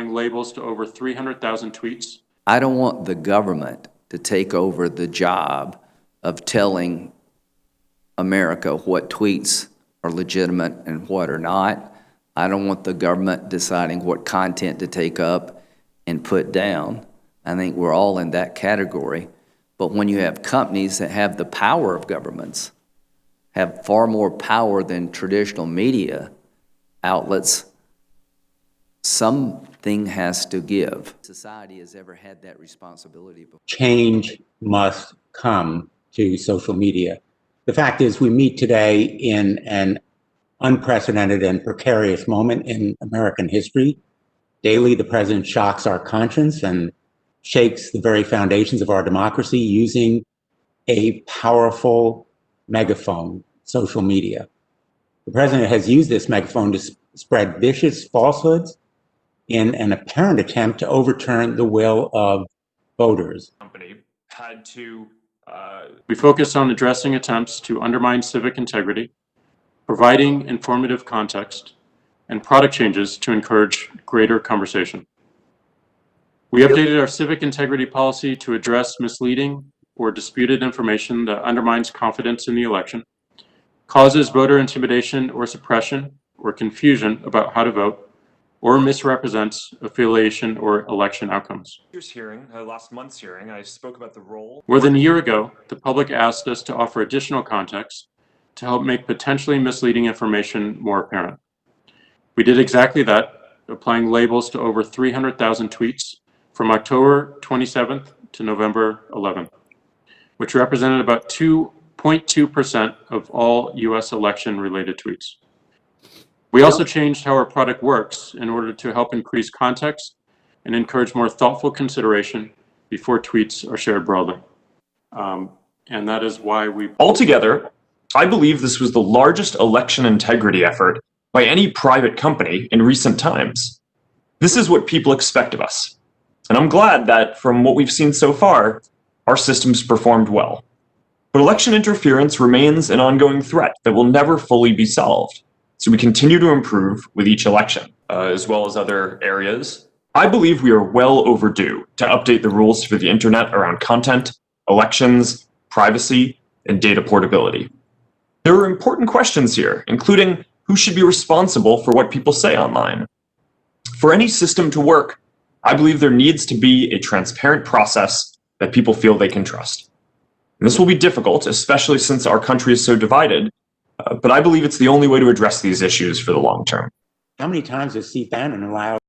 applying labels to over 300,000 tweets. I don't want the government to take over the job of telling America what tweets are legitimate and what are not. I don't want the government deciding what content to take up and put down. I think we're all in that category. But when you have companies that have the power of governments, have far more power than traditional media outlets, something has to give. Society has ever had that responsibility before. Change must come to social media. The fact is, we meet today in an unprecedented and precarious moment in American history. Daily, the president shocks our conscience and shakes the very foundations of our democracy using a powerful megaphone, social media. The president has used this megaphone to spread vicious falsehoods in an apparent attempt to overturn the will of voters. We focus on addressing attempts to undermine civic integrity, providing informative context, and product changes to encourage greater conversation. We updated our civic integrity policy to address misleading or disputed information that undermines confidence in the election, causes voter intimidation or suppression or confusion about how to vote, or misrepresents affiliation or election outcomes. Last month's hearing, I spoke about the role. More than a year ago, the public asked us to offer additional context to help make potentially misleading information more apparent. We did exactly that, applying labels to over 300,000 tweets from October 27th to November 11th, which represented about 2.2% of all US election-related tweets. We also changed how our product works in order to help increase context and encourage more thoughtful consideration before tweets are shared broadly. And that is why we... Altogether, I believe this was the largest election integrity effort by any private company in recent times. This is what people expect of us. And I'm glad that, from what we've seen so far, our systems performed well. But election interference remains an ongoing threat that will never fully be solved. So we continue to improve with each election, as well as other areas. I believe we are well overdue to update the rules for the internet around content, elections, privacy, and data portability. There are important questions here, including who should be responsible for what people say online. For any system to work, I believe there needs to be a transparent process that people feel they can trust. And this will be difficult, especially since our country is so divided, but I believe it's the only way to address these issues for the long term. How many times has Steve Bannon allowed